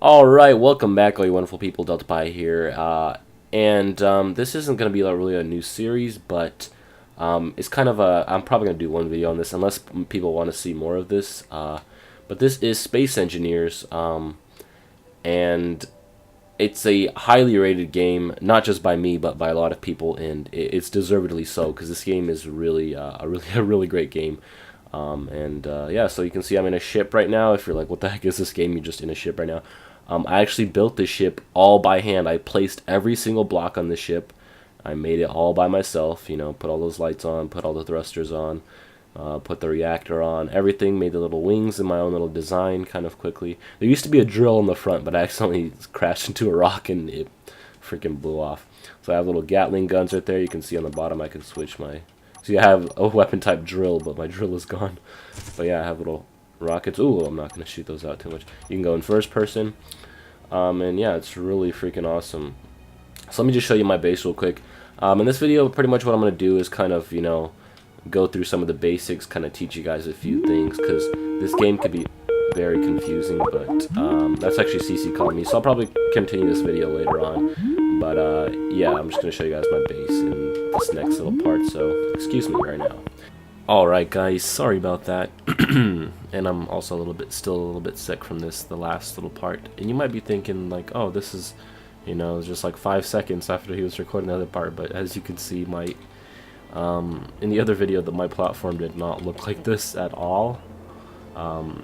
Alright, welcome back all you wonderful people, DeltaPie here, this isn't going to be really a new series, but it's kind of I'm probably going to do one video on this, unless people want to see more of this, but this is Space Engineers, and it's a highly rated game, not just by me, but by a lot of people, and it's deservedly so, because this game is really, a really great game. Yeah, so you can see I'm in a ship right now. If you're like, what the heck is this game? You're just in a ship right now. I actually built this ship all by hand. I placed every single block on this ship. I made it all by myself, put all those lights on, put all the thrusters on, put the reactor on, everything, made the little wings in my own little design kind of quickly. There used to be a drill in the front, but I accidentally crashed into a rock and it freaking blew off. So I have little Gatling guns right there. You can see on the bottom I can switch my... See, I have a weapon type drill, but my drill is gone. But yeah, I have little rockets. Ooh, I'm not going to shoot those out too much. You can go in first person. And yeah, it's really freaking awesome. So let me just show you my base real quick. In this video, pretty much what I'm going to do is kind of, go through some of the basics, kind of teach you guys a few things, because this game could be very confusing, but that's actually CC calling me, so I'll probably continue this video later on. But yeah, I'm just going to show you guys my base in this next little part, so excuse me right now. Alright guys, sorry about that. And I'm also still a little bit sick from the last little part. And you might be thinking like, oh, this is, just like 5 seconds after he was recording the other part. But as you can see, in the other video, my platform did not look like this at all.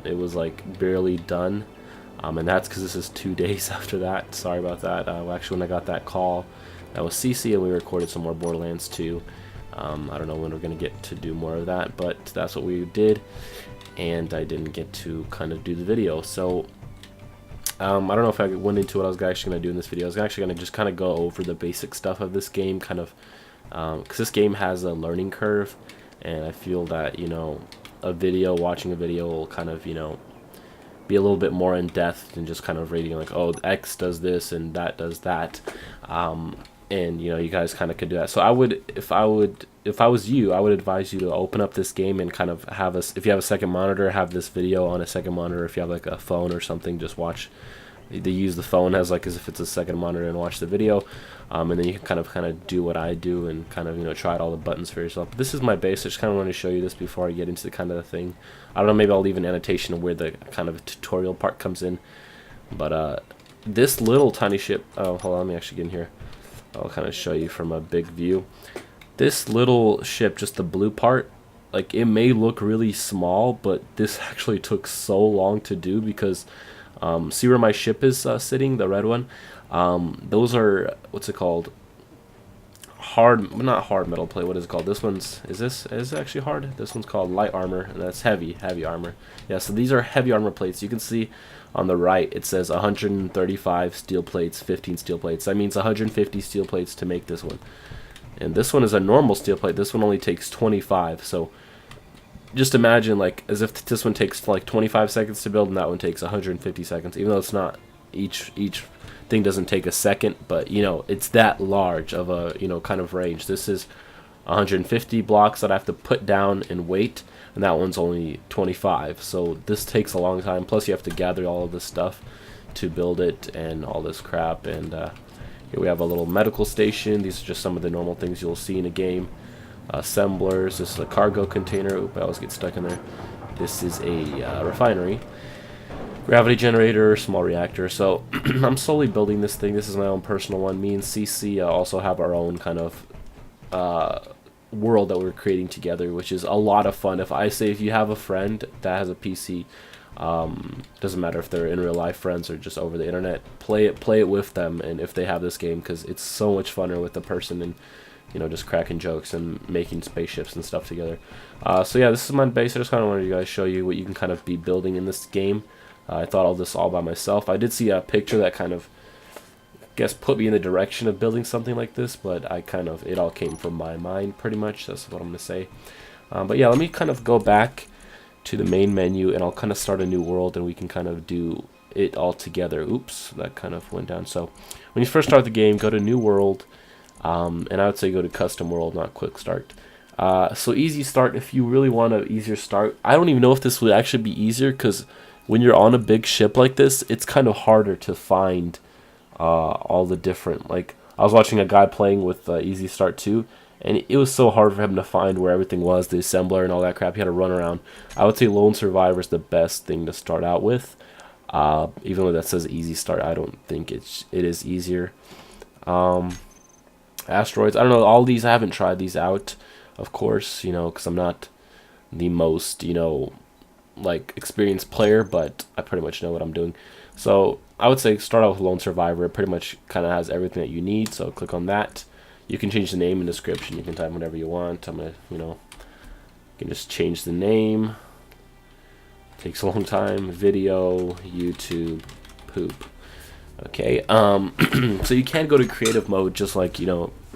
It was like barely done. And that's because this is 2 days after that. Sorry about that. Actually, when I got that call, that was CC, and we recorded some more Borderlands 2. I don't know when we're going to get to do more of that, but that's what we did, and I didn't get to kind of do the video. So I don't know if I went into what I was actually going to do in this video. I was actually going to just kind of go over the basic stuff of this game, kind of, because this game has a learning curve, and I feel that, watching a video will kind of, be a little bit more in depth than just kind of reading like, oh, X does this and that does that. And you guys kind of could do that. So if I was you, I would advise you to open up this game and kind of have if you have a second monitor, have this video on a second monitor. If you have like a phone or something, just watch. They use the phone as if it's a second monitor and watch the video, and then you can kind of do what I do and kind of try out all the buttons for yourself. But this is my base. I just kind of want to show you this before I get into the kind of the thing. I don't know, maybe I'll leave an annotation of where the kind of tutorial part comes in. But this little tiny ship. Oh, hold on, let me actually get in here. I'll kind of show you from a big view. This little ship, just the blue part, like it may look really small, but this actually took so long to do because see where my ship is sitting, the red one? Those are, what's it called? Not hard metal plate, what is it called? This one's, is it actually hard? This one's called light armor, and that's heavy armor. Yeah, so these are heavy armor plates. You can see on the right it says 135 steel plates, 15 steel plates. That means 150 steel plates to make this one. And this one is a normal steel plate. This one only takes 25. So just imagine like as if this one takes like 25 seconds to build and that one takes 150 seconds, even though it's not, each thing doesn't take a second, but it's that large of a kind of range. This is 150 blocks that I have to put down and wait, and that one's only 25. So this takes a long time, plus you have to gather all of this stuff to build it and all this crap. And here we have a little medical station. These are just some of the normal things you'll see in a game. Assemblers. This is a cargo container. Oop, I always get stuck in there. This is a refinery. Gravity generator, small reactor. So I'm slowly building this thing. This is my own personal one. Me and CC also have our own kind of world that we're creating together, which is a lot of fun. If you have a friend that has a PC, doesn't matter if they're in real life friends or just over the internet, play it with them, and if they have this game, because it's so much funner with the person and just cracking jokes and making spaceships and stuff together. So yeah, this is my base. I just kind of wanted you guys to show you what you can kind of be building in this game. I thought all this all by myself. I did see a picture that kind of, I guess, put me in the direction of building something like this, but it all came from my mind pretty much. That's what I'm going to say. But yeah, let me kind of go back to the main menu, and I'll kind of start a new world, and we can kind of do it all together. Oops, that kind of went down. So when you first start the game, go to new world, and I would say go to custom world, not quick start. So easy start. If you really want an easier start, I don't even know if this would actually be easier, because when you're on a big ship like this, it's kind of harder to find all the different, like, I was watching a guy playing with Easy Start 2, and it was so hard for him to find where everything was, the assembler and all that crap. He had to run around. I would say Lone Survivor is the best thing to start out with. Even though that says easy start, I don't think it is easier. Asteroids, I don't know, all these, I haven't tried these out, of course, because I'm not the most, like, experienced player, but I pretty much know what I'm doing. So I would say start out with Lone Survivor. It pretty much kind of has everything that you need, so click on that. You can change the name and description. You can type whatever you want. I'm going to, you can just change the name. Takes a long time. Video, YouTube, poop. Okay, so you can go to creative mode just like,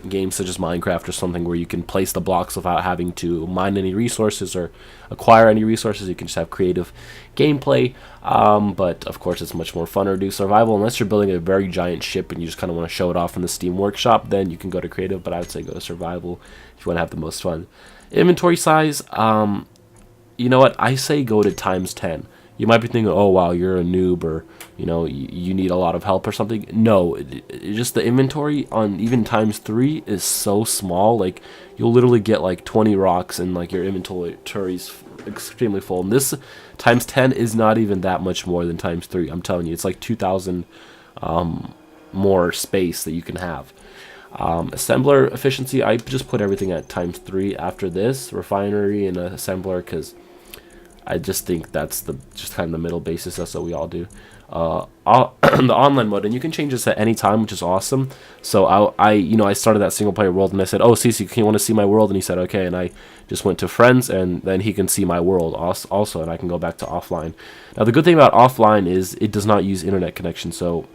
games such as Minecraft or something where you can place the blocks without having to mine any resources or acquire any resources. You can just have creative gameplay, but of course it's much more fun to do survival. Unless you're building a very giant ship and you just kind of want to show it off in the Steam Workshop, then you can go to creative, but I would say go to survival if you want to have the most fun. Inventory size, you know what, I say go to ×10. You might be thinking, oh wow, you're a noob, or you need a lot of help or something. No, just the inventory on even ×3 is so small. Like, you'll literally get like 20 rocks and like your inventory's extremely full. And this ×10 is not even that much more than ×3. I'm telling you, it's like 2,000 more space that you can have. Assembler efficiency, I just put everything at ×3 after this. Refinery and assembler, because I just think that's just kind of the middle basis. That's what we all do. The online mode, and you can change this at any time, which is awesome. So I started that single player world, and I said, oh, Cece, can you want to see my world? And he said, okay. And I just went to friends, and then he can see my world also, and I can go back to offline. Now, the good thing about offline is it does not use internet connection. So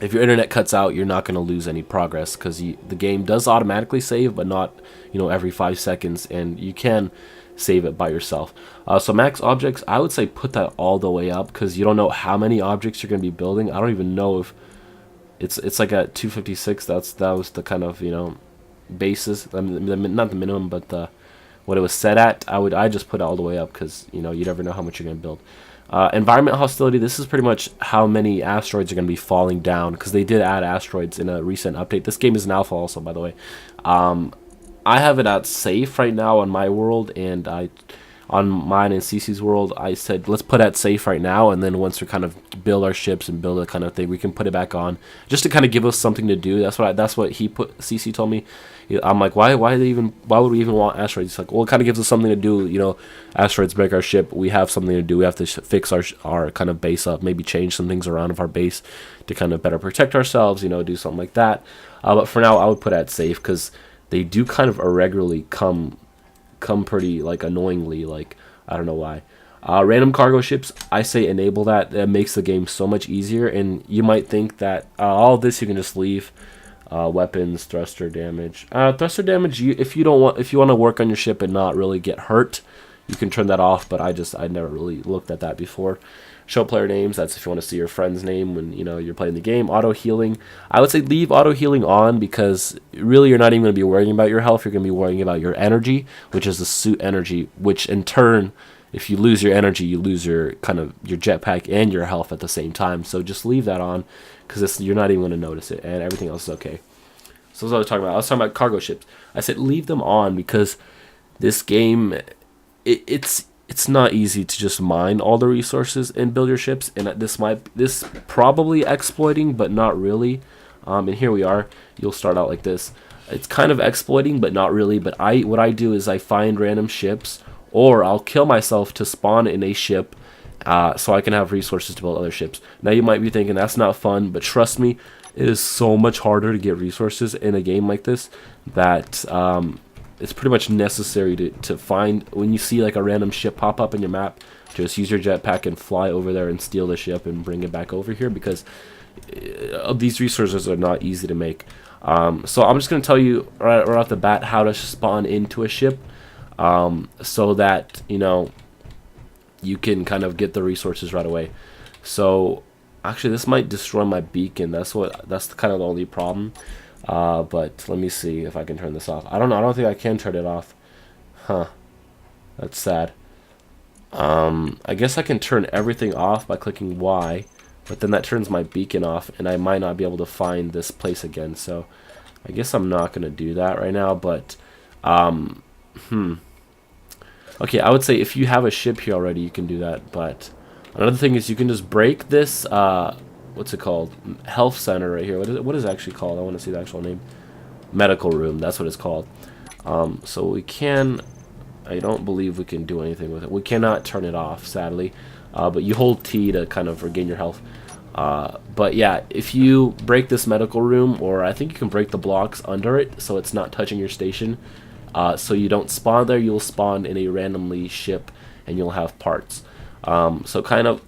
if your internet cuts out, you're not going to lose any progress, because the game does automatically save, but not every 5 seconds, and you can save it by yourself. So max objects, I would say put that all the way up, because you don't know how many objects you're going to be building. I don't even know if it's like at 256. That was the kind of basis. I mean, not the minimum, but what it was set at. I just put it all the way up, because you never know how much you're going to build. Environment hostility, this is pretty much how many asteroids are going to be falling down, because they did add asteroids in a recent update. This game is an alpha also, by the way. I have it at safe right now on my world, and on mine and Cece's world, I said let's put at safe right now, and then once we kind of build our ships and build a kind of thing, we can put it back on, just to kind of give us something to do. That's what Cece told me. I'm like, why would we even want asteroids? He's like, well, it kind of gives us something to do. Asteroids break our ship. We have something to do. We have to fix our kind of base up, maybe change some things around of our base to kind of better protect ourselves. Do something like that. But for now, I would put at safe, because they do kind of irregularly come pretty, like, annoyingly. Like, I don't know why. Random cargo ships, I say enable that. That makes the game so much easier. And you might think that all of this you can just leave. Weapons, thruster damage. Thruster damage, if you want to work on your ship and not really get hurt, you can turn that off. But I never really looked at that before. Show player names, that's if you want to see your friend's name when you're playing the game. Auto healing, I would say leave auto healing on, because really you're not even going to be worrying about your health. You're going to be worrying about your energy, which is the suit energy, which in turn, if you lose your energy, you lose your jetpack and your health at the same time. So just leave that on, because you're not even going to notice it, and everything else is okay. So that's what I was talking about. I was talking about cargo ships. I said leave them on, because this game, it's not easy to just mine all the resources and build your ships, and this probably exploiting, but not really. And here we are. You'll start out like this. It's kind of exploiting, but not really. But what I do is I find random ships, or I'll kill myself to spawn in a ship, so I can have resources to build other ships. Now you might be thinking that's not fun, but trust me, it is so much harder to get resources in a game like this that it's pretty much necessary to find. When you see like a random ship pop up in your map, just use your jetpack and fly over there and steal the ship and bring it back over here, because these resources are not easy to make. So I'm just going to tell you right off the bat how to spawn into a ship, so that you can kind of get the resources right away. So actually this might destroy my beacon. That's kind of the only problem. But let me see if I can turn this off. I don't know. I don't think I can turn it off. Huh. That's sad. I guess I can turn everything off by clicking Y, but then that turns my beacon off, and I might not be able to find this place again. So I guess I'm not going to do that right now, but okay, I would say if you have a ship here already, you can do that. But another thing is you can just break this, what's it called? Health center right here. What is it actually called? I want to see the actual name. Medical room, that's what it's called. So we can, I don't believe we can do anything with it. We cannot turn it off, sadly. But you hold T to kind of regain your health. But yeah, if you break this medical room, or I think you can break the blocks under it so it's not touching your station, so you don't spawn there, you'll spawn in a randomly ship and you'll have parts. So kind of,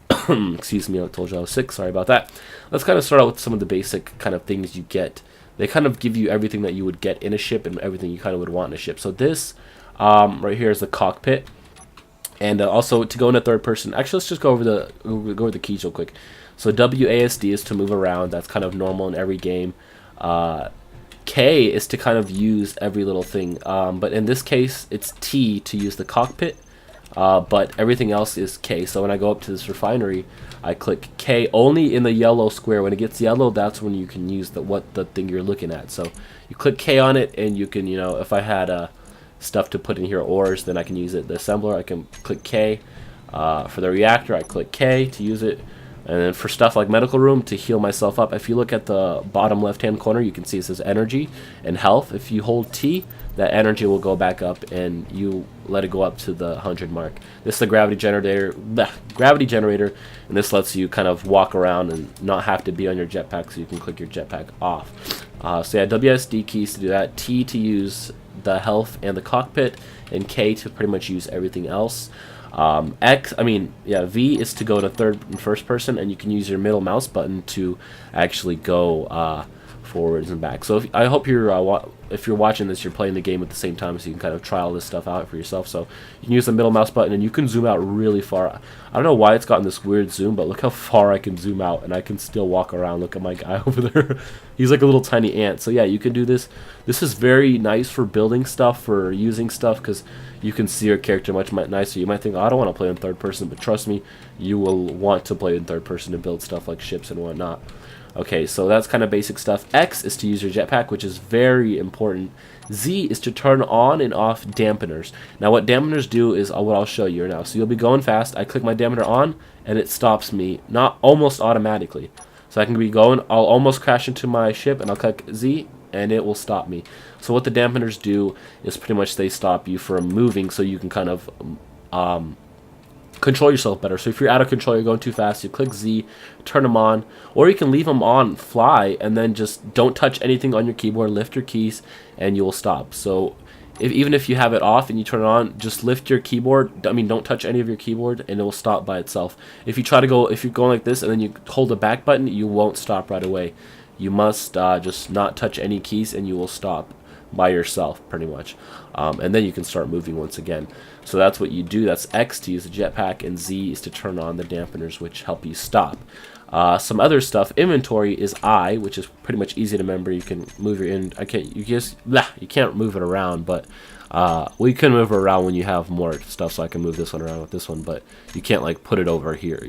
excuse me, I told you I was sick, sorry about that. Let's kind of start out with some of the basic kind of things you get. They kind of give you everything that you would get in a ship and everything you kind of would want in a ship. So this right here is the cockpit. And also to go into third person, actually let's just go over the keys real quick. So WASD is to move around. That's kind of normal in every game. K is to kind of use every little thing. But in this case, it's T to use the cockpit. But everything else is K. So when I go up to this refinery, I click K only in the yellow square. When it gets yellow, that's when you can use the thing you're looking at. So you click K on it, and you can, if I had stuff to put in here, ores, then I can use it. The assembler, I can click K. For the reactor, I click K to use it. And then for stuff like medical room, to heal myself up, if you look at the bottom left hand corner, you can see it says energy and health. If you hold T, that energy will go back up and you let it go up to the 100 mark. This is the gravity generator, and this lets you kind of walk around and not have to be on your jetpack, so you can click your jetpack off. So yeah, WSD keys to do that, T to use the health and the cockpit, and K to pretty much use everything else. V is to go to third and first person, and you can use your middle mouse button to actually go forwards and back. So I hope if you're watching this, you're playing the game at the same time, so you can kind of try all this stuff out for yourself. So you can use the middle mouse button, and you can zoom out really far. I don't know why it's gotten this weird zoom, but look how far I can zoom out, and I can still walk around. Look at my guy over there. He's like a little tiny ant. So yeah, you can do this. This is very nice for building stuff, for using stuff, because you can see your character much nicer. You might think, oh, I don't want to play in third person, but trust me, you will want to play in third person to build stuff like ships and whatnot. Okay, so that's kind of basic stuff. X is to use your jetpack, which is very important. Z is to turn on and off dampeners. Now what dampeners do is what I'll show you now. So you'll be going fast, I click my dampener on, and it stops me, not almost automatically. So I can be going, I'll almost crash into my ship, and I'll click Z, and it will stop me. So what the dampeners do is pretty much they stop you from moving, so you can kind of control yourself better. So if you're out of control, you're going too fast, you click Z, turn them on, or you can leave them on, fly, and then just don't touch anything on your keyboard, lift your keys, and you will stop. So even if you have it off and you turn it on, just lift your keyboard, don't touch any of your keyboard, and it will stop by itself. If you're going like this and then you hold the back button, you won't stop right away. You must just not touch any keys, and you will stop by yourself, pretty much. And then you can start moving once again. So that's what you do. That's X to use the jetpack, and Z is to turn on the dampeners, which help you stop. Some other stuff. Inventory is I, which is pretty much easy to remember. You can move your you can't move it around, but you can move it around when you have more stuff. So I can move this one around with this one, but you can't like put it over here,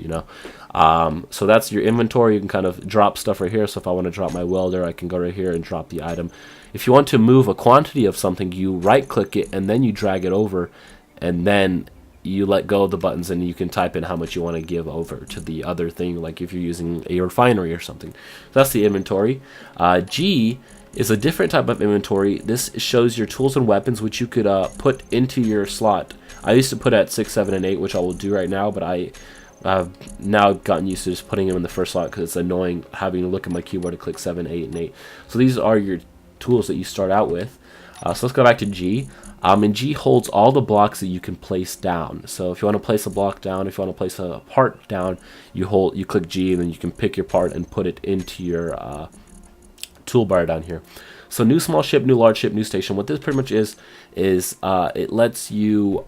So that's your inventory. You can kind of drop stuff right here. So if I want to drop my welder, I can go right here and drop the item. If you want to move a quantity of something, you right click it and then you drag it over, and then you let go of the buttons, and you can type in how much you want to give over to the other thing, like if you're using a refinery or something. So that's the inventory. G is a different type of inventory. This shows your tools and weapons, which you could put into your slot. I used to put at 6, 7, and 8, which I will do right now, but I've now gotten used to just putting them in the first slot because it's annoying having to look at my keyboard to click 7, 8, and 8. So these are your tools that you start out with. So let's go back to G. And G holds all the blocks that you can place down. So if you want to place a block down, if you want to place a part down, you click G, and then you can pick your part and put it into your toolbar down here. So new small ship, new large ship, new station. What this pretty much is it lets you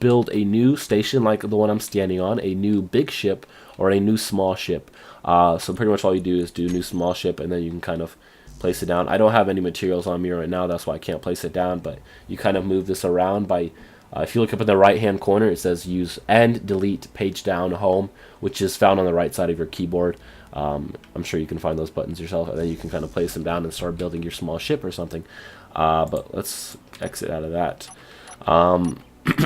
build a new station like the one I'm standing on, a new big ship, or a new small ship. So pretty much all you do is do new small ship, and then you can kind of place it down. I don't have any materials on me right now, that's why I can't place it down, but you kind of move this around by If you look up in the right hand corner, it says use and delete page down home, which is found on the right side of your keyboard. I'm sure you can find those buttons yourself, and then you can kind of place them down and start building your small ship or something. But let's exit out of that.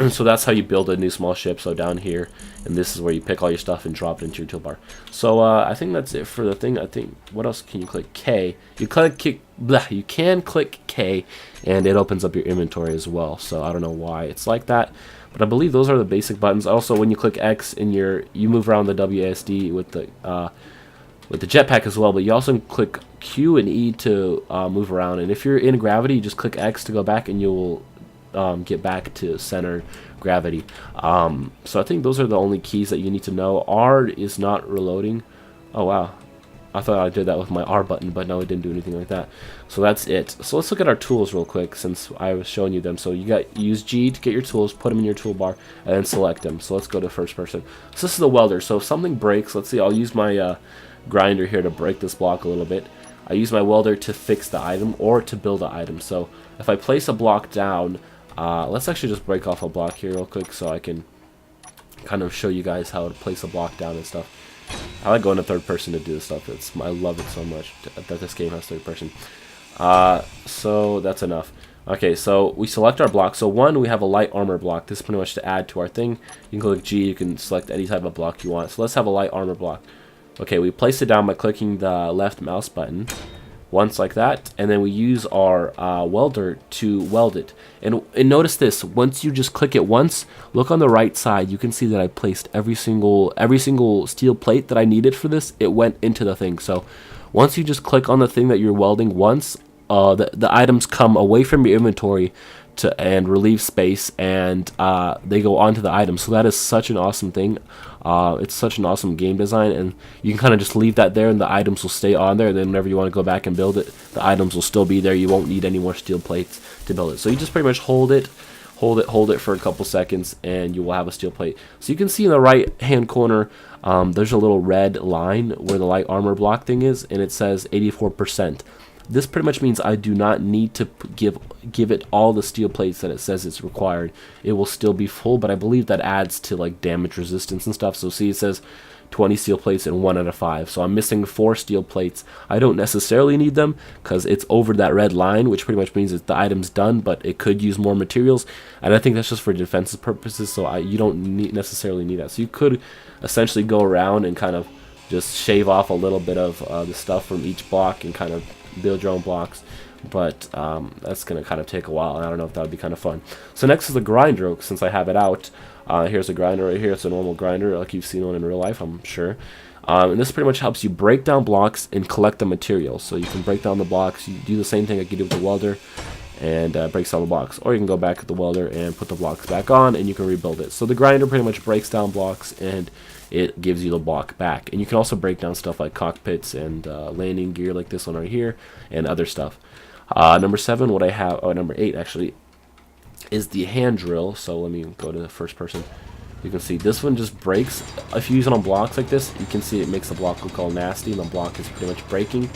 So that's how you build a new small ship. So down here, and this is where you pick all your stuff and drop it into your toolbar. So I think that's it for the thing. I think, what else can you click? K. You can click K, and it opens up your inventory as well. So I don't know why it's like that, but I believe those are the basic buttons. Also, when you click X in you move around the WASD with the jetpack as well, but you also click Q and E to move around. And if you're in gravity, you just click X to go back, and you'll get back to center gravity. So I think those are the only keys that you need to know. R is not reloading. Oh wow, I thought I did that with my R button, but no, it didn't do anything like that. So that's it. So let's look at our tools real quick, since I was showing you them. So you use G to get your tools, put them in your toolbar, and then select them. So let's go to first person. So this is the welder. So if something breaks, let's see, I'll use my grinder here to break this block a little bit. I use my welder to fix the item or to build the item. So if I place a block down, let's actually just break off a block here real quick so I can kind of show you guys how to place a block down and stuff. I like going to third person to do this stuff. I love it so much that this game has third person. So that's enough. Okay, so we select our block. So one, we have a light armor block. This is pretty much to add to our thing. You can click G, you can select any type of block you want. So let's have a light armor block. Okay, we place it down by clicking the left mouse button once like that, and then we use our welder to weld it. And notice this, once you just click it once, look on the right side, you can see that I placed every single steel plate that I needed for this. It went into the thing. So once you just click on the thing that you're welding once, the items come away from your inventory and relieve space, and they go onto the item. So that is such an awesome thing. It's such an awesome game design, and you can kind of just leave that there, and the items will stay on there. And then whenever you want to go back and build it, the items will still be there. You won't need any more steel plates to build it. So you just pretty much hold it for a couple seconds, and you will have a steel plate. So you can see in the right hand corner, there's a little red line where the light armor block thing is, and it says 84%. This pretty much means I do not need to give it all the steel plates that it says it's required. It will still be full, but I believe that adds to like damage resistance and stuff. So see, it says 20 steel plates and 1 out of 5. So I'm missing 4 steel plates. I don't necessarily need them because it's over that red line, which pretty much means that the item's done, but it could use more materials. And I think that's just for defensive purposes, so you don't necessarily need that. So you could essentially go around and kind of just shave off a little bit of the stuff from each block and kind of build your own blocks, but that's gonna kind of take a while, and I don't know if that would be kind of fun. So next is the grinder. Since I have it out, here's a grinder right here. It's a normal grinder like you've seen one in real life, I'm sure. And this pretty much helps you break down blocks and collect the materials. So you can break down the blocks, you do the same thing like you do with the welder, and breaks down the blocks, or you can go back to the welder and put the blocks back on, and you can rebuild it. So the grinder pretty much breaks down blocks, and it gives you the block back. And you can also break down stuff like cockpits and landing gear like this one right here, and other stuff. Number 7, what I have, number 8 actually, is the hand drill. So let me go to the first person. You can see this one just breaks. If you use it on blocks like this, you can see it makes the block look all nasty, and the block is pretty much breaking.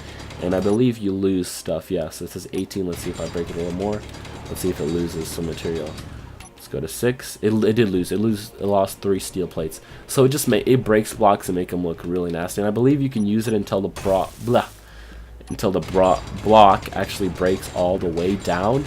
And I believe you lose stuff. Yeah, so this is 18. Let's see if I break it a little more. Let's see if it loses some material. Let's go to 6. It did lose. It lost 3 steel plates. So it breaks blocks and make them look really nasty. And I believe you can use it until the block actually breaks all the way down.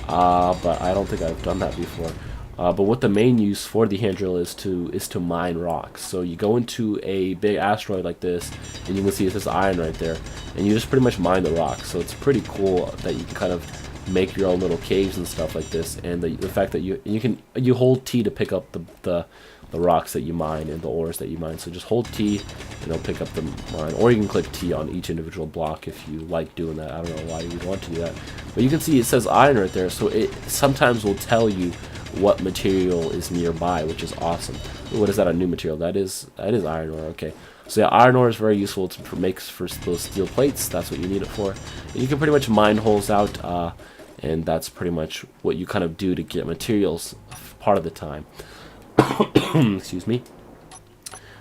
But I don't think I've done that before. But what the main use for the hand drill is to mine rocks. So you go into a big asteroid like this, and you can see it says iron right there, and you just pretty much mine the rocks. So it's pretty cool that you can kind of make your own little caves and stuff like this. And the fact that you hold T to pick up the rocks that you mine and the ores that you mine. So just hold T and it'll pick up the mine, or you can click T on each individual block if you like doing that. I don't know why you would want to do that, but you can see it says iron right there, so it sometimes will tell you what material is nearby, which is awesome. Ooh, what is that? A new material? That is iron ore. Okay, so yeah, iron ore is very useful to make for those steel plates. That's what you need it for. And you can pretty much mine holes out, and that's pretty much what you kind of do to get materials part of the time. Excuse me.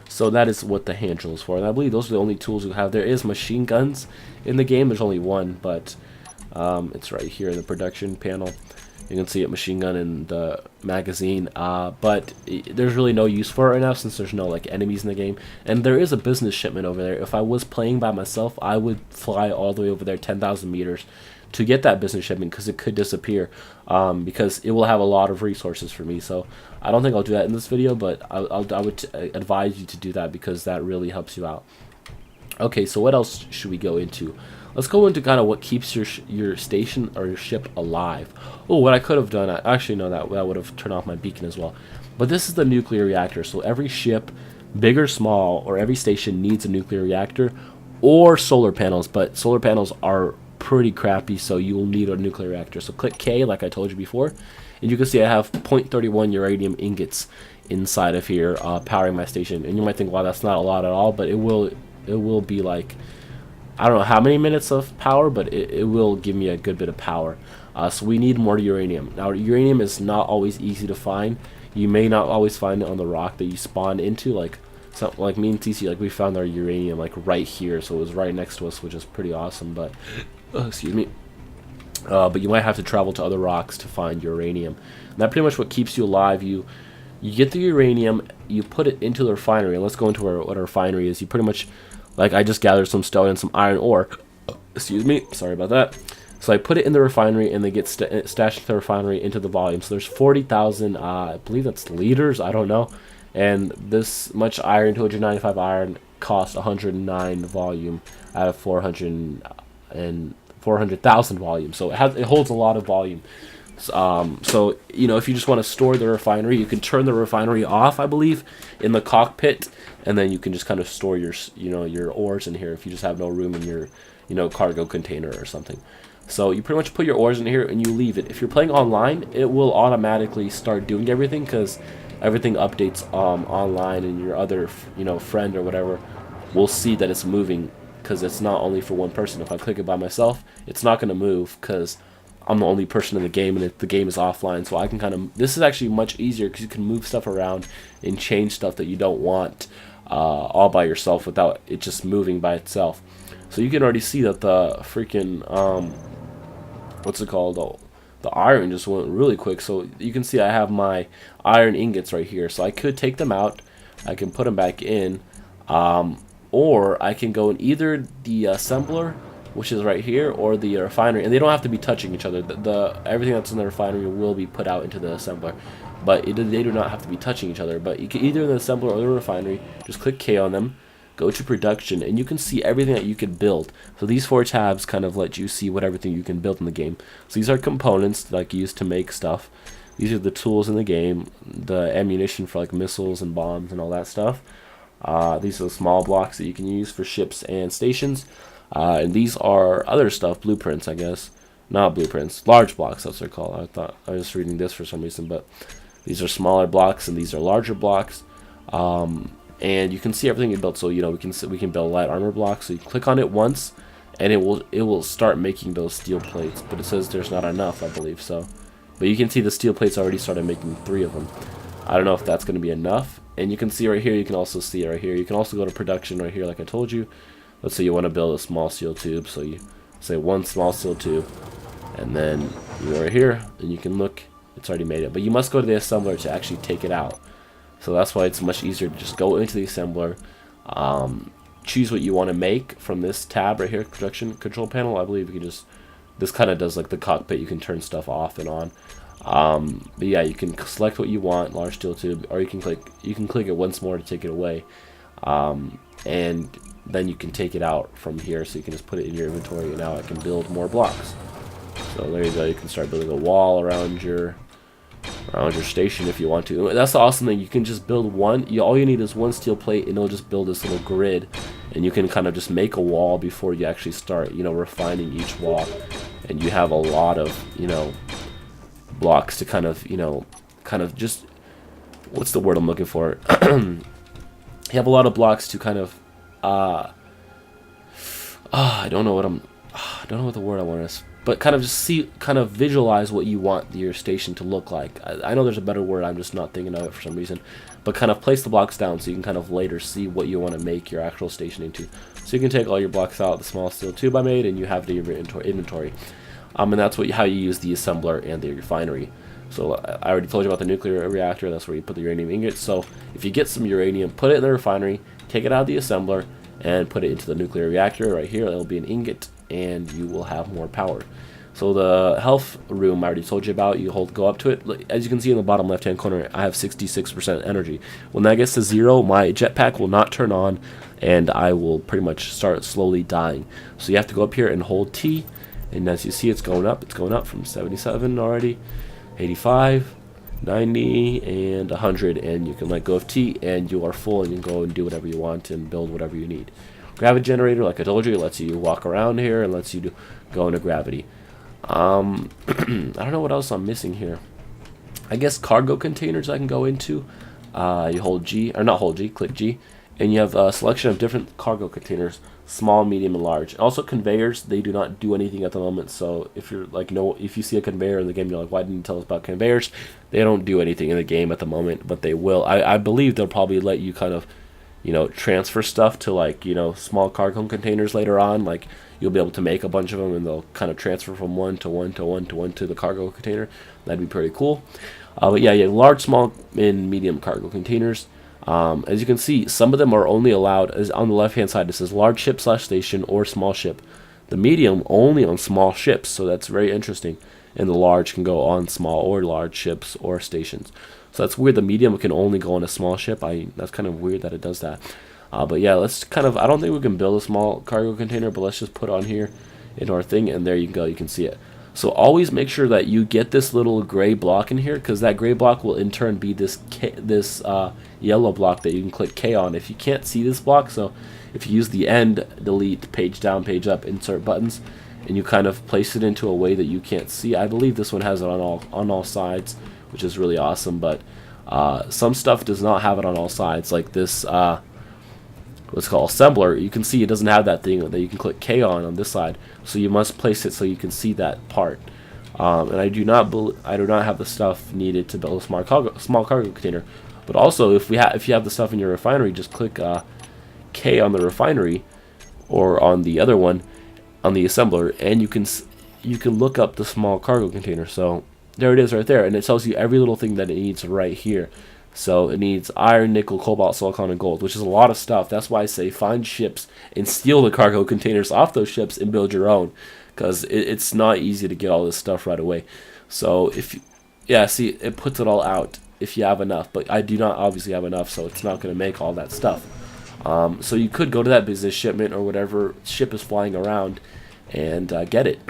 So that is what the hand drill is for, and I believe those are the only tools you have. There is machine guns in the game. There's only one, but it's right here in the production panel. You can see it, machine gun and the magazine, but there's really no use for it right now since there's no like enemies in the game. And there is a business shipment over there. If I was playing by myself, I would fly all the way over there 10,000 meters to get that business shipment because it could disappear, because it will have a lot of resources for me. So I don't think I'll do that in this video, but I would advise you to do that because that really helps you out. Okay, so what else should we go into? Let's go into kind of what keeps your station or your ship alive. Oh, what I could have done, I actually know that would have turned off my beacon as well. But this is the nuclear reactor. So every ship, big or small, or every station needs a nuclear reactor or solar panels. But solar panels are pretty crappy, so you will need a nuclear reactor. So click K, like I told you before, and you can see I have 0.31 uranium ingots inside of here, powering my station. And you might think, wow, that's not a lot at all, but it will be like, I don't know how many minutes of power, but it will give me a good bit of power. So we need more uranium. Now, uranium is not always easy to find. You may not always find it on the rock that you spawn into. Like me and TC, like we found our uranium like right here, so it was right next to us, which is pretty awesome. But excuse me. But you might have to travel to other rocks to find uranium. And that pretty much what keeps you alive. You get the uranium, you put it into the refinery. And let's go into what a refinery is. You pretty much, like I just gathered some stone and some iron ore. Excuse me, sorry about that. So I put it in the refinery, and they get stashed in the refinery into the volume. So there's 40,000, I believe that's liters, I don't know. And this much iron, 295 iron, costs 109 volume out of 400,000 volume. So it holds a lot of volume. So you know, if you just want to store the refinery, you can turn the refinery off, I believe, in the cockpit, and then you can just kind of store your your ores in here if you just have no room in your cargo container or something. So you pretty much put your ores in here and you leave it. If you're playing online, it will automatically start doing everything because everything updates online, and your other friend or whatever will see that it's moving because it's not only for one person. If I click it by myself, it's not going to move because I'm the only person in the game, and the game is offline. So I can this is actually much easier because you can move stuff around and change stuff that you don't want all by yourself without it just moving by itself. So you can already see that the freaking what's it called, the iron just went really quick. So you can see I have my iron ingots right here, so I could take them out, I can put them back in, or I can go in either the assembler, which is right here, or the refinery, and they don't have to be touching each other. Everything that's in the refinery will be put out into the assembler, but they do not have to be touching each other. But you can either in the assembler or the refinery, just click K on them, go to production, and you can see everything that you can build. So these 4 tabs kind of let you see what everything you can build in the game. So these are components like used to make stuff. These are the tools in the game, the ammunition for like missiles and bombs and all that stuff. These are the small blocks that you can use for ships and stations. And these are other stuff, blueprints, I guess. Not blueprints, large blocks, that's what they're called. I thought I was reading this for some reason, but these are smaller blocks and these are larger blocks. And you can see everything you built. So we can build light armor blocks. So you click on it once, and it will start making those steel plates. But it says there's not enough, I believe. So, but you can see the steel plates already started making 3 of them. I don't know if that's going to be enough. And you can see right here. You can also see it right here. You can also go to production right here, like I told you. Let's say you want to build a small steel tube. So you say 1 small steel tube, and then you go right here, and you can look. It's already made it. But you must go to the assembler to actually take it out. So that's why it's much easier to just go into the assembler, choose what you want to make from this tab right here, production control panel. I believe you can this kind of does like the cockpit. You can turn stuff off and on. But yeah, you can select what you want, large steel tube, or you can click it once more to take it away, and then you can take it out from here. So you can just put it in your inventory, and now I can build more blocks. So there you go. You can start building a wall around your station if you want to. That's the awesome thing. You can just build one. All you need is 1 steel plate, and it'll just build this little grid, and you can kind of just make a wall before you actually start, refining each wall. And you have a lot of, blocks to kind of just, what's the word I'm looking for? You have a lot of blocks to kind of, I don't know what the word I want to. But kind of just visualize what you want your station to look like. I know there's a better word, I'm just not thinking of it for some reason. But kind of place the blocks down so you can kind of later see what you want to make your actual station into. So you can take all your blocks out, the small steel tube I made, and you have it in your inventory. And that's how you use the assembler and the refinery. So I already told you about the nuclear reactor. That's where you put the uranium ingots. So if you get some uranium, put it in the refinery, take it out of the assembler, and put it into the nuclear reactor right here. It'll be an ingot, and you will have more power. So the health room I already told you about. You go up to it. As you can see in the bottom left-hand corner, I have 66% energy. When that gets to 0, my jetpack will not turn on, and I will pretty much start slowly dying. So you have to go up here and hold T, and as you see, it's going up. It's going up from 77 already, 85, 90, and 100, and you can let go of T, and you are full, and you can go and do whatever you want and build whatever you need. Gravity generator, like I told you, lets you walk around here and lets you go into gravity. I don't know what else I'm missing here. I guess cargo containers I can go into. You hold G, or not hold G, click G, and you have a selection of different cargo containers, small, medium, and large. Also conveyors, they do not do anything at the moment. So if you're like, if you see a conveyor in the game, you're like, why didn't you tell us about conveyors? They don't do anything in the game at the moment, but they will. I believe they'll probably let you kind of, transfer stuff to like, small cargo containers later on. Like you'll be able to make a bunch of them, and they'll kind of transfer from one to one to one to one to the cargo container. That'd be pretty cool. But yeah, large, small, and medium cargo containers. As you can see, some of them are only allowed, as on the left hand side it says large ship / station or small ship. The medium only on small ships, so that's very interesting. And the large can go on small or large ships or stations. So that's weird. The medium can only go on a small ship. That's kind of weird that it does that. But yeah, let's I don't think we can build a small cargo container, but let's just put it on here in our thing, and there you go. You can see it. So always make sure that you get this little gray block in here, because that gray block will in turn be this yellow block that you can click K on. If you can't see this block, so if you use the end, delete, page down, page up, insert buttons, and you kind of place it into a way that you can't see. I believe this one has it on all sides, which is really awesome, but some stuff does not have it on all sides, like this what's called assembler. You can see it doesn't have that thing that you can click K on this side, so you must place it so you can see that part. And I do not have the stuff needed to build a small cargo container. But also, if you have the stuff in your refinery, just click K on the refinery, or on the other one, on the assembler, and you can look up the small cargo container. So there it is right there, and it tells you every little thing that it needs right here. So it needs iron, nickel, cobalt, silicon, and gold, which is a lot of stuff. That's why I say find ships and steal the cargo containers off those ships and build your own, because it's not easy to get all this stuff right away. So see, it puts it all out if you have enough, but I do not obviously have enough, so it's not going to make all that stuff. So you could go to that business shipment or whatever ship is flying around and get it.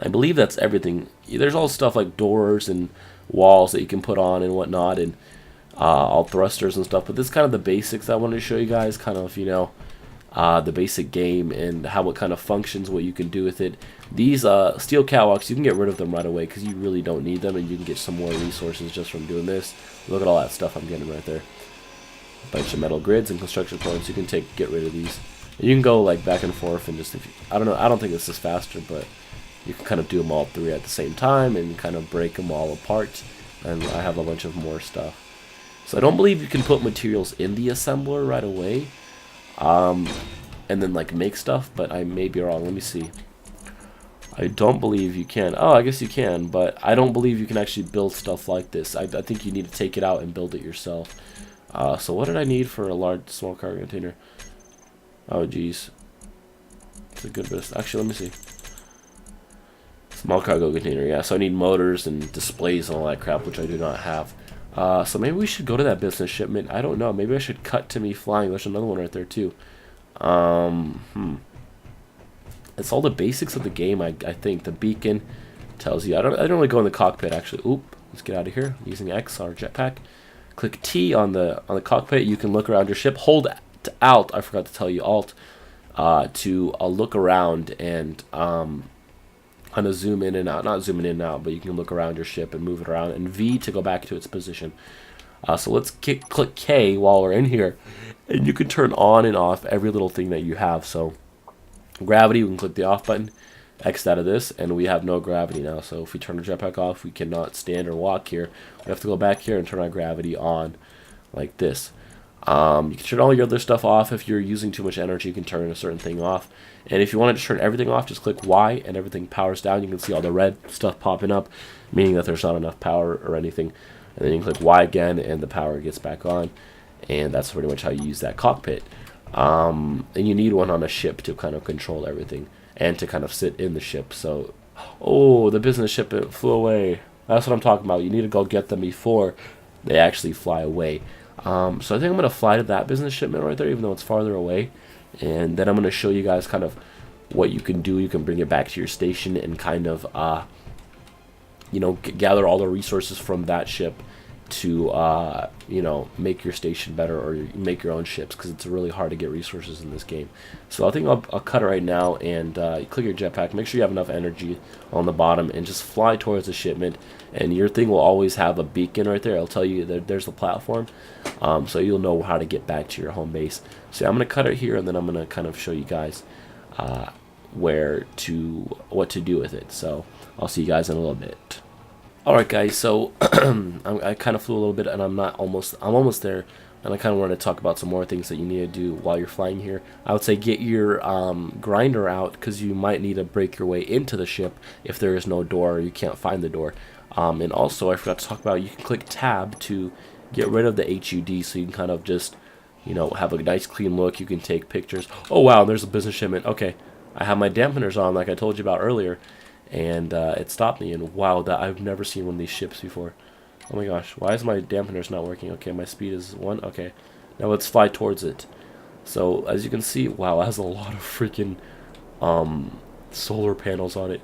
I believe that's everything. There's all stuff like doors and walls that you can put on and whatnot, and all thrusters and stuff, but this is kind of the basics I wanted to show you guys, kind of the basic game and how it kind of functions, what you can do with it. These steel catwalks, you can get rid of them right away because you really don't need them, and you can get some more resources just from doing this. Look at all that stuff I'm getting right there. A bunch of metal grids and construction points. You can get rid of these, and you can go like back and forth, and just I don't think this is faster, but you can kind of do them all three at the same time and kind of break them all apart. And I have a bunch of more stuff. So I don't believe you can put materials in the assembler right away, and then like make stuff, but I may be wrong. Let me see. I don't believe you can. Oh, I guess you can, but I don't believe you can actually build stuff like this. I think you need to take it out and build it yourself. So what did I need for a small cargo container? Oh, geez. It's a good bit. Actually, let me see. Small cargo container, yeah. So I need motors and displays and all that crap, which I do not have. So maybe we should go to that business shipment. I don't know. Maybe I should cut to me flying. There's another one right there too. It's all the basics of the game. I think the beacon tells you. I don't really go in the cockpit actually. Oop. Let's get out of here. Using X, our jetpack. Click T on the cockpit. You can look around your ship. Hold Alt. I forgot to tell you Alt to look around and kind of zoom in and out. Not zooming in and out, but you can look around your ship and move it around. And V to go back to its position. So let's click K while we're in here, and you can turn on and off every little thing that you have. So gravity, we can click the off button, X out of this, and we have no gravity now. So if we turn the jetpack off, we cannot stand or walk here. We have to go back here and turn our gravity on like this. You can turn all your other stuff off. If you're using too much energy, you can turn a certain thing off. And if you wanted to turn everything off, just click Y and everything powers down. You can see all the red stuff popping up, meaning that there's not enough power or anything. And then you can click Y again and the power gets back on. And that's pretty much how you use that cockpit. And you need one on a ship to kind of control everything and to kind of sit in the ship. So, oh, the business ship, it flew away. That's what I'm talking about. You need to go get them before they actually fly away. So I think I'm going to fly to that business shipment right there, even though it's farther away. And then I'm going to show you guys kind of what you can do. You can bring it back to your station and kind of, you know, gather all the resources from that ship to, you know, make your station better or make your own ships, because it's really hard to get resources in this game. So I think I'll cut it right now and click your jetpack. Make sure you have enough energy on the bottom and just fly towards the shipment. And your thing will always have a beacon right there. It'll tell you that there's the platform, so you'll know how to get back to your home base. So I'm going to cut it here, and then I'm going to kind of show you guys what to do with it. So I'll see you guys in a little bit. Alright guys, so I kind of flew a little bit and I'm almost there, and I kind of want to talk about some more things that you need to do while you're flying here. I would say get your grinder out, because you might need to break your way into the ship if there is no door or you can't find the door. And also I forgot to talk about, you can click tab to get rid of the HUD, so you can kind of just, you know, have a nice clean look. You can take pictures. Oh wow, there's a business shipment. Okay, I have my dampeners on like I told you about earlier. And it stopped me, and wow, that I've never seen one of these ships before. Oh my gosh, why is my dampeners not working? Okay, my speed is 1. Okay, now let's fly towards it. So as you can see, wow, it has a lot of freaking solar panels on it.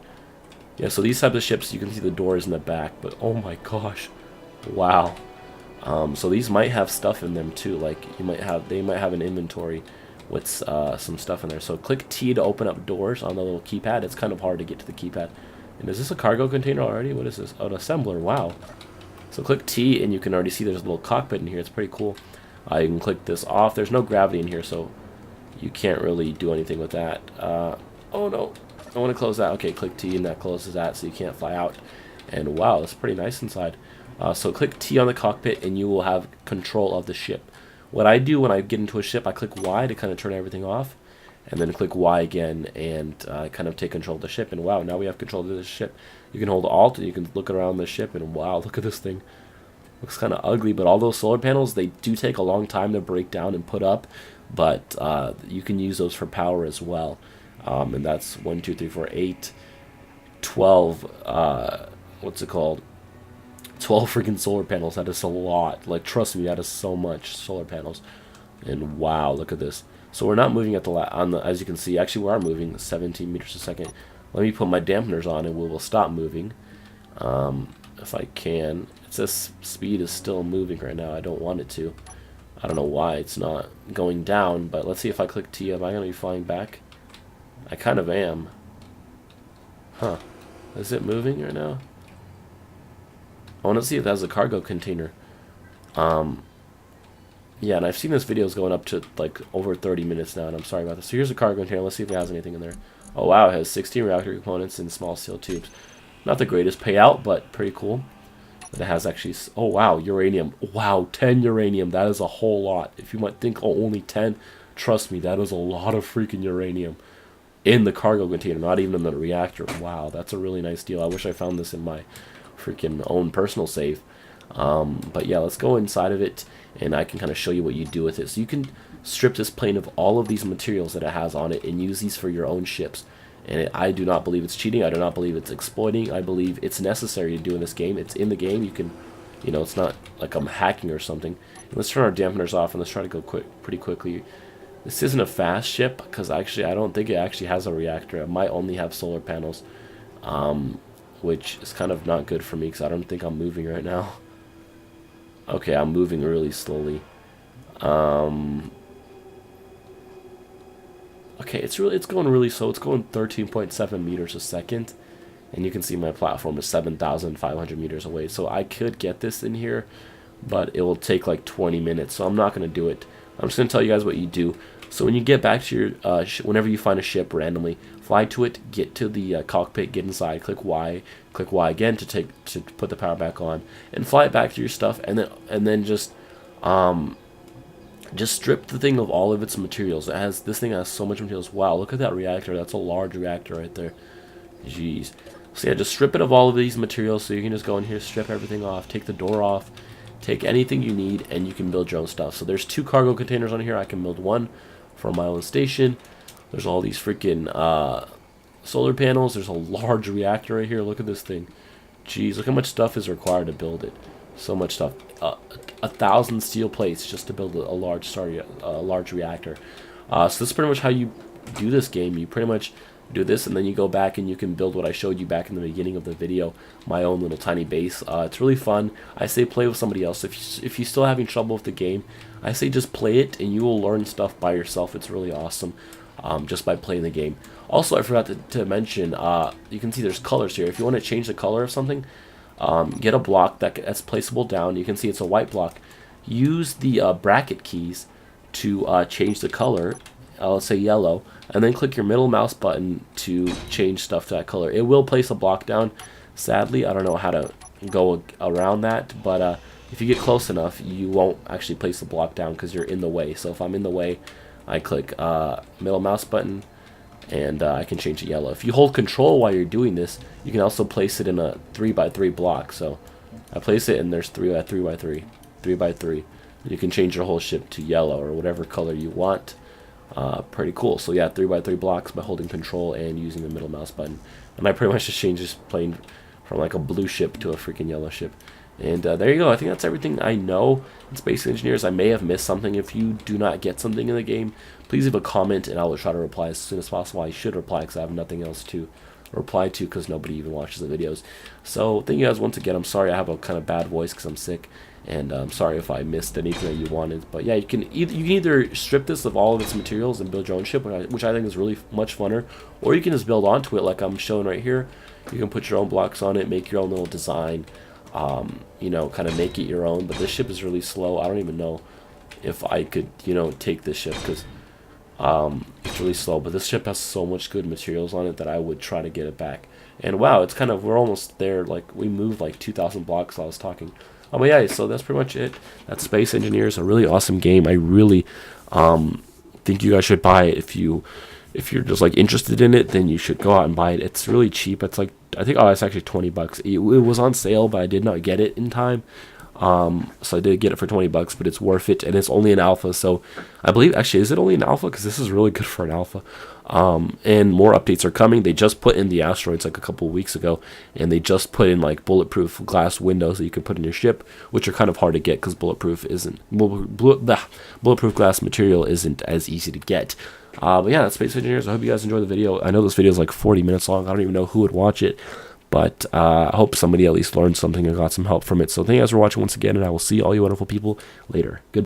Yeah, so these types of ships, you can see the doors in the back, but oh my gosh, wow. So these might have stuff in them too, like they might have an inventory with some stuff in there. So click T to open up doors on the little keypad. It's kind of hard to get to the keypad. And is this a cargo container already? What is this? Oh, an assembler. Wow. So click T and you can already see there's a little cockpit in here. It's pretty cool. You can click this off. There's no gravity in here, so you can't really do anything with that. Oh no, I want to close that. Okay, click T and that closes that, so you can't fly out. And wow, it's pretty nice inside. So click T on the cockpit and you will have control of the ship. What I do when I get into a ship, I click Y to kind of turn everything off, and then click Y again and kind of take control of the ship. And wow, now we have control of the ship. You can hold Alt and you can look around the ship, and wow, look at this thing. Looks kind of ugly, but all those solar panels, they do take a long time to break down and put up, but you can use those for power as well. And that's 1, 2, 3, 4, 8, 12, what's it called? 12 freaking solar panels. That is a lot. Like, trust me, that is so much solar panels. And wow, look at this. So we're not moving at as you can see. Actually, we are moving 17 meters a second. Let me put my dampeners on and we will stop moving. If I can. It says speed is still moving right now. I don't want it to. I don't know why it's not going down, but let's see if I click T. Am I going to be flying back? I kind of am. Huh. Is it moving right now? I want to see if that has a cargo container. Yeah, and I've seen this videos going up to like over 30 minutes now, and I'm sorry about this. So here's a cargo container. Let's see if it has anything in there. Oh wow, it has 16 reactor components and small steel tubes. Not the greatest payout, but pretty cool. But it has actually, oh wow, uranium. Wow, 10 uranium. That is a whole lot. If you might think, oh, only 10, trust me, that is a lot of freaking uranium in the cargo container, not even in the reactor. Wow, that's a really nice deal. I wish I found this in my freaking own personal save. But yeah, let's go inside of it and I can kind of show you what you do with it. So you can strip this plane of all of these materials that it has on it and use these for your own ships. And I do not believe it's cheating. I do not believe it's exploiting. I believe it's necessary to do in this game. It's in the game. You can, you know, it's not like I'm hacking or something. And let's turn our dampeners off and let's try to go pretty quickly. This isn't a fast ship because actually I don't think it actually has a reactor. It might only have solar panels, which is kind of not good for me because I don't think I'm moving right now. Okay, I'm moving really slowly. Okay, it's going really slow. It's going 13.7 meters a second, and you can see my platform is 7,500 meters away. So I could get this in here, but it will take like 20 minutes. So I'm not going to do it. I'm just going to tell you guys what you do. So when you get back to your, whenever you find a ship randomly, fly to it, get to the cockpit, get inside, click Y again to put the power back on, and fly it back to your stuff, and then just just strip the thing of all of its materials. This thing has so much materials. Wow, look at that reactor. That's a large reactor right there. Jeez. So yeah, just strip it of all of these materials, so you can just go in here, strip everything off, take the door off, take anything you need, and you can build your own stuff. So there's 2 cargo containers on here. I can build one for my own station. There's all these freaking solar panels. There's a large reactor right here. Look at this thing. Jeez, look how much stuff is required to build it. So much stuff. 1,000 steel plates just to build a large reactor. So this is pretty much how you do this game. You pretty much do this, and then you go back and you can build what I showed you back in the beginning of the video, my own little tiny base. It's really fun. I say play with somebody else. If you're still having trouble with the game, I say just play it, and you will learn stuff by yourself. It's really awesome, just by playing the game. Also, I forgot to mention, you can see there's colors here. If you want to change the color of something, get a block that's placeable down. You can see it's a white block. Use the bracket keys to change the color. Let's say yellow, and then click your middle mouse button to change stuff to that color. It will place a block down. Sadly, I don't know how to go around that, but if you get close enough, you won't actually place the block down because you're in the way. So if I'm in the way, I click middle mouse button, and I can change it yellow. If you hold control while you're doing this, you can also place it in a 3x3 block. So I place it, and there's 3x3. You can change your whole ship to yellow or whatever color you want. Pretty cool. So yeah, 3x3 blocks by holding control and using the middle mouse button. And I pretty much just changed this plane from like a blue ship to a freaking yellow ship. And there you go. I think that's everything I know in Space Engineers. I may have missed something. If you do not get something in the game, please leave a comment and I will try to reply as soon as possible. I should reply because I have nothing else to reply to because nobody even watches the videos. So thank you guys once again. I'm sorry I have a kind of bad voice because I'm sick. And I'm sorry if I missed anything that you wanted. But yeah, you can either strip this of all of its materials and build your own ship, which I think is really much funner. Or you can just build onto it like I'm showing right here. You can put your own blocks on it, make your own little design. You know, kind of make it your own. But this ship is really slow. I don't even know if I could, you know, take this ship because it's really slow. But this ship has so much good materials on it that I would try to get it back. And wow, it's kind of, we're almost there. Like, we moved like 2,000 blocks while I was talking. But yeah, so that's pretty much it. That's Space Engineers, a really awesome game. I really think you guys should buy it. If you're just like interested in it, then you should go out and buy it. It's really cheap. It's like, I think, it's actually 20 bucks. It was on sale, but I did not get it in time. So I did get it for 20 bucks, but it's worth it, and it's only an alpha. So I believe, actually, is it only an alpha? Because this is really good for an alpha. And more updates are coming. They just put in the asteroids like a couple of weeks ago, and they just put in like bulletproof glass windows that you can put in your ship, which are kind of hard to get because bulletproof glass material isn't as easy to get. But yeah, that's Space Engineers. I hope you guys enjoyed the video. I know this video is like 40 minutes long. I don't even know who would watch it. But I hope somebody at least learned something and got some help from it. So thank you guys for watching once again, and I will see all you wonderful people later. Goodbye.